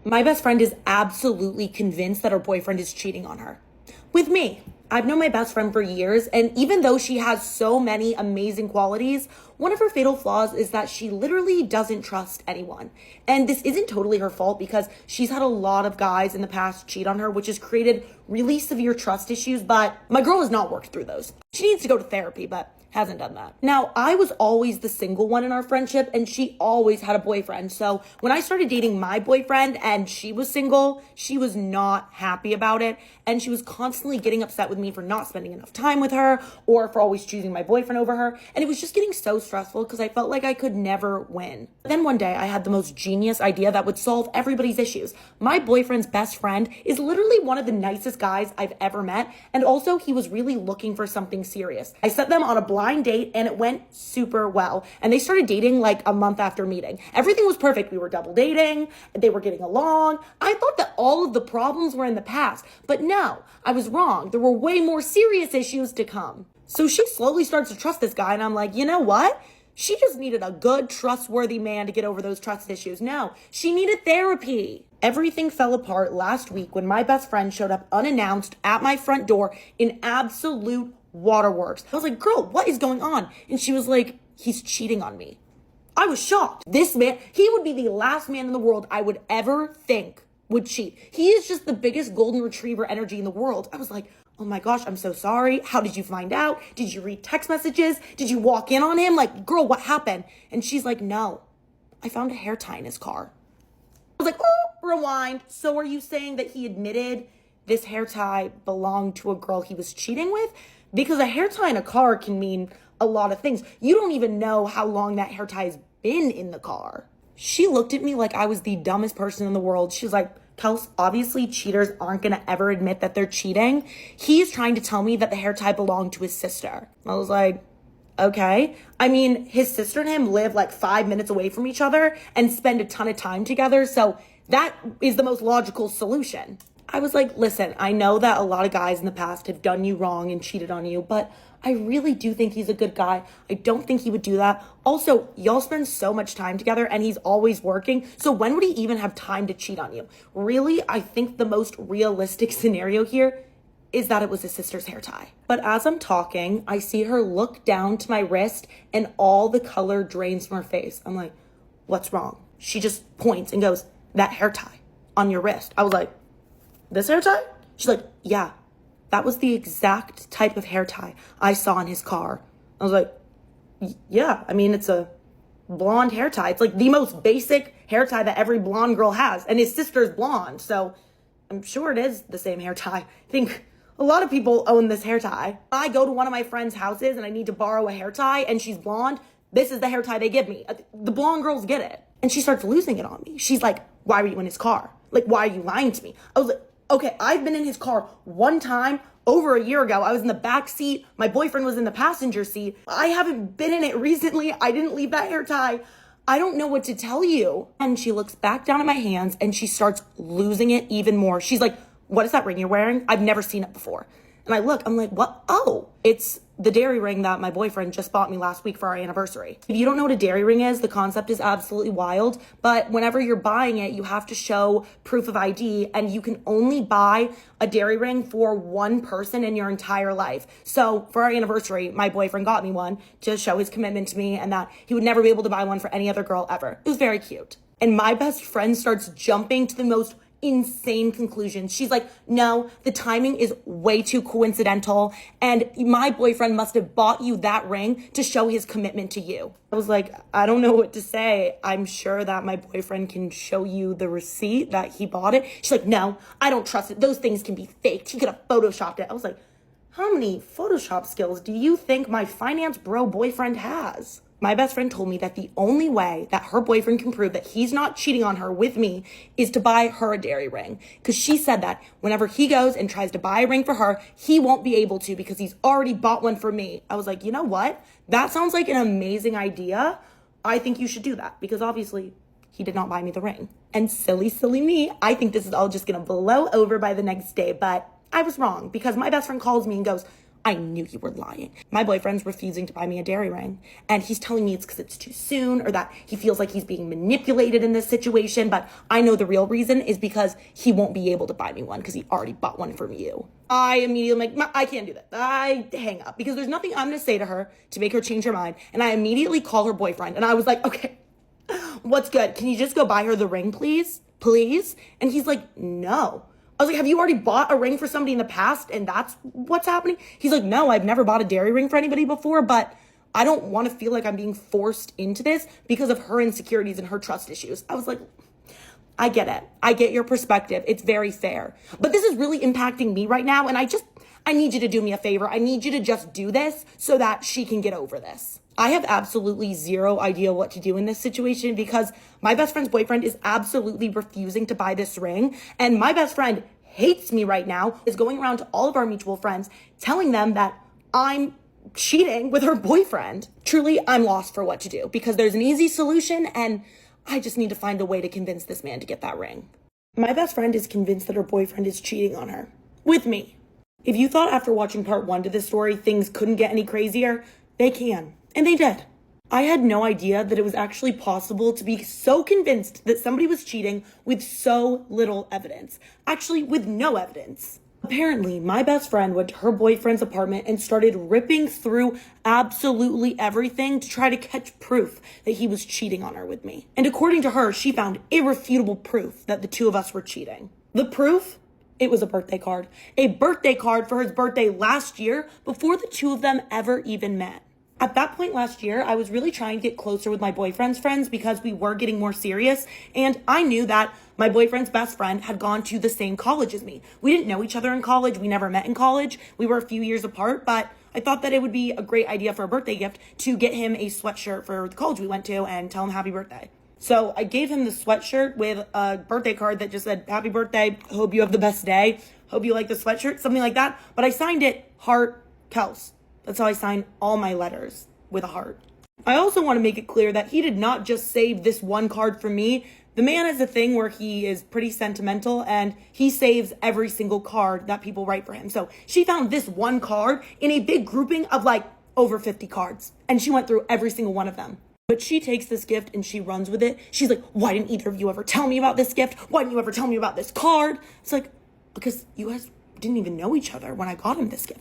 My best friend is absolutely convinced that her boyfriend is cheating on her. With me. I've known my best friend for years, and even though she has so many amazing qualities, one of her fatal flaws is that she literally doesn't trust anyone. And this isn't totally her fault because she's had a lot of guys in the past cheat on her, which has created really severe trust issues, but my girl has not worked through those. She needs to go to therapy, but hasn't done that. Now, I was always the single one in our friendship, and she always had a boyfriend. So when I started dating my boyfriend and she was single, she was not happy about it. And she was constantly getting upset with me for not spending enough time with her or for always choosing my boyfriend over her. And it was just getting so stressful because I felt like I could never win. Then one day I had the most genius idea that would solve everybody's issues. My boyfriend's best friend is literally one of the nicest guys I've ever met. And also he was really looking for something serious. I set them on a blind date and it went super well. And they started dating like a month after meeting. Everything was perfect. We were double dating. They were getting along. I thought that all of the problems were in the past, but no, I was wrong. There were way more serious issues to come. So she slowly starts to trust this guy and I'm like, you know what? She just needed a good, trustworthy man to get over those trust issues. No, she needed therapy. Everything fell apart last week when my best friend showed up unannounced at my front door in absolute waterworks. I was like, girl, what is going on? And she was like, he's cheating on me. I was shocked. This man, he would be the last man in the world I would ever think would cheat. He is just the biggest golden retriever energy in the world. I was like, oh my gosh, I'm so sorry. How did you find out? Did you read text messages? Did you walk in on him? Like, girl, what happened? And she's like, no, I found a hair tie in his car. I was like, oh, rewind. So are you saying that he admitted this hair tie belonged to a girl he was cheating with? Because a hair tie in a car can mean a lot of things. You don't even know how long that hair tie has been in the car. She looked at me like I was the dumbest person in the world. She was like, Kels, obviously cheaters aren't going to ever admit that they're cheating. He's trying to tell me that the hair tie belonged to his sister. I was like, okay. I mean, his sister and him live like 5 minutes away from each other and spend a ton of time together. So that is the most logical solution. I was like, listen, I know that a lot of guys in the past have done you wrong and cheated on you, but I really do think he's a good guy. I don't think he would do that. Also, y'all spend so much time together and he's always working. So when would he even have time to cheat on you? Really, I think the most realistic scenario here is that it was his sister's hair tie. But as I'm talking, I see her look down to my wrist and all the color drains from her face. I'm like, what's wrong? She just points and goes, that hair tie on your wrist. I was like, this hair tie? She's like, yeah, that was the exact type of hair tie I saw in his car. I was like, yeah, I mean, it's a blonde hair tie. It's like the most basic hair tie that every blonde girl has. And his sister's blonde. So I'm sure it is the same hair tie. I think a lot of people own this hair tie. I go to one of my friends' houses and I need to borrow a hair tie and she's blonde. This is the hair tie they give me. The blonde girls get it. And she starts losing it on me. She's like, why were you in his car? Like, why are you lying to me? I was like, okay, I've been in his car one time over a year ago. I was in the back seat. My boyfriend was in the passenger seat. I haven't been in it recently. I didn't leave that hair tie. I don't know what to tell you. And she looks back down at my hands and she starts losing it even more. She's like, what is that ring you're wearing? I've never seen it before. And I look, I'm like, what? Oh, it's the dairy ring that my boyfriend just bought me last week for our anniversary. If you don't know what a dairy ring is, the concept is absolutely wild. But whenever you're buying it, you have to show proof of ID and you can only buy a dairy ring for one person in your entire life. So for our anniversary, my boyfriend got me one to show his commitment to me and that he would never be able to buy one for any other girl ever. It was very cute. And my best friend starts jumping to the most insane conclusions. She's like, no, the timing is way too coincidental and my boyfriend must have bought you that ring to show his commitment to you. I was like, I don't know what to say. I'm sure that my boyfriend can show you the receipt that he bought it. She's like, no, I don't trust it. Those things can be faked. He could have photoshopped it. I was like, how many Photoshop skills do you think my finance bro boyfriend has? My best friend told me that the only way that her boyfriend can prove that he's not cheating on her with me is to buy her a dairy ring. Because she said that whenever he goes and tries to buy a ring for her, he won't be able to because he's already bought one for me. I was like, you know what? That sounds like an amazing idea. I think you should do that because obviously he did not buy me the ring. And silly me, I think this is all just going to blow over by the next day. But I was wrong because my best friend calls me and goes, I knew you were lying. My boyfriend's refusing to buy me a dairy ring, and he's telling me it's because it's too soon or that he feels like he's being manipulated in this situation, but I know the real reason is because he won't be able to buy me one because he already bought one from you. I immediately I can't do that. I hang up because there's nothing I'm going to say to her to make her change her mind, and I immediately call her boyfriend, and I was like, okay, what's good? Can you just go buy her the ring, please? Please? And he's like, no. I was like, have you already bought a ring for somebody in the past and that's what's happening? He's like, no, I've never bought a dairy ring for anybody before, but I don't want to feel like I'm being forced into this because of her insecurities and her trust issues. I was like, I get it. I get your perspective. It's very fair. But this is really impacting me right now. And I need you to do me a favor. I need you to just do this so that she can get over this. I have absolutely zero idea what to do in this situation because my best friend's boyfriend is absolutely refusing to buy this ring. And my best friend hates me right now, is going around to all of our mutual friends, telling them that I'm cheating with her boyfriend. Truly, I'm lost for what to do because there's an easy solution and I just need to find a way to convince this man to get that ring. My best friend is convinced that her boyfriend is cheating on her. With me. If you thought after watching part 1 to this story things couldn't get any crazier, they can. And they did. I had no idea that it was actually possible to be so convinced that somebody was cheating with so little evidence. Actually, with no evidence. Apparently, my best friend went to her boyfriend's apartment and started ripping through absolutely everything to try to catch proof that he was cheating on her with me. And according to her, she found irrefutable proof that the two of us were cheating. The proof? It was a birthday card. A birthday card for his birthday last year before the two of them ever even met. At that point last year, I was really trying to get closer with my boyfriend's friends because we were getting more serious, and I knew that my boyfriend's best friend had gone to the same college as me. We didn't know each other in college. We never met in college. We were a few years apart, but I thought that it would be a great idea for a birthday gift to get him a sweatshirt for the college we went to and tell him happy birthday. So I gave him the sweatshirt with a birthday card that just said, happy birthday, hope you have the best day, hope you like the sweatshirt, something like that. But I signed it Heart Kels. That's how I sign all my letters, with a heart. I also want to make it clear that he did not just save this one card for me. The man has a thing where he is pretty sentimental and he saves every single card that people write for him. So she found this one card in a big grouping of like over 50 cards and she went through every single one of them. But she takes this gift and she runs with it. She's like, why didn't either of you ever tell me about this gift? Why didn't you ever tell me about this card? It's like, because you guys didn't even know each other when I got him this gift.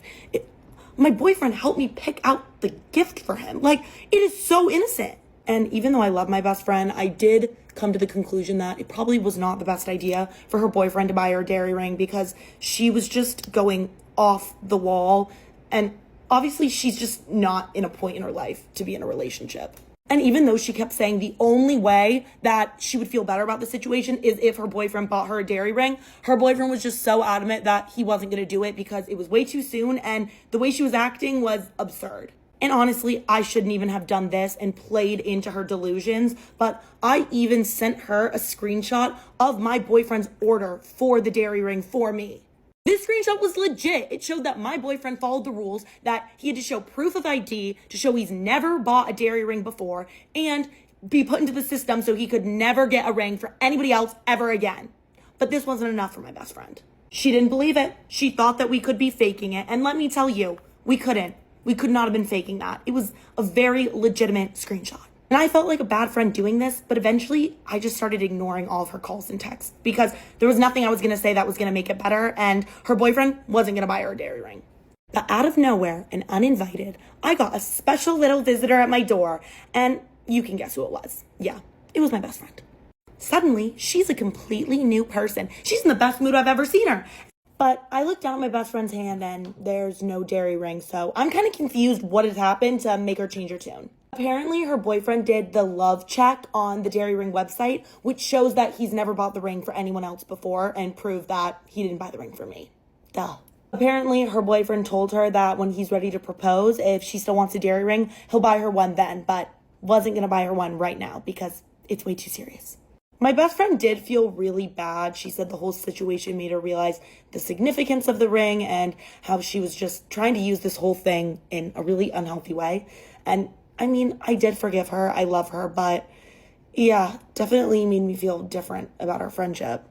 My boyfriend helped me pick out the gift for him. Like, it is so innocent. And even though I love my best friend, I did come to the conclusion that it probably was not the best idea for her boyfriend to buy her a dairy ring because she was just going off the wall. And obviously she's just not in a point in her life to be in a relationship. And even though she kept saying the only way that she would feel better about the situation is if her boyfriend bought her a dairy ring, her boyfriend was just so adamant that he wasn't going to do it because it was way too soon and the way she was acting was absurd. And honestly, I shouldn't even have done this and played into her delusions, but I even sent her a screenshot of my boyfriend's order for the dairy ring for me. This screenshot was legit. It showed that my boyfriend followed the rules, that he had to show proof of ID to show he's never bought a dairy ring before and be put into the system so he could never get a ring for anybody else ever again. But this wasn't enough for my best friend. She didn't believe it. She thought that we could be faking it. And let me tell you, we couldn't. We could not have been faking that. It was a very legitimate screenshot. And I felt like a bad friend doing this, but eventually I just started ignoring all of her calls and texts because there was nothing I was going to say that was going to make it better, and her boyfriend wasn't going to buy her a dairy ring. But out of nowhere and uninvited, I got a special little visitor at my door, and you can guess who it was. Yeah, it was my best friend. Suddenly, she's a completely new person. She's in the best mood I've ever seen her. But I looked down at my best friend's hand and there's no dairy ring, so I'm kind of confused what has happened to make her change her tune. Apparently, her boyfriend did the love check on the dairy ring website, which shows that he's never bought the ring for anyone else before and proved that he didn't buy the ring for me. Duh. Apparently, her boyfriend told her that when he's ready to propose, if she still wants a dairy ring, he'll buy her one then, but wasn't going to buy her one right now because it's way too serious. My best friend did feel really bad. She said the whole situation made her realize the significance of the ring and how she was just trying to use this whole thing in a really unhealthy way. And I mean, I did forgive her. I love her, but yeah, definitely made me feel different about our friendship.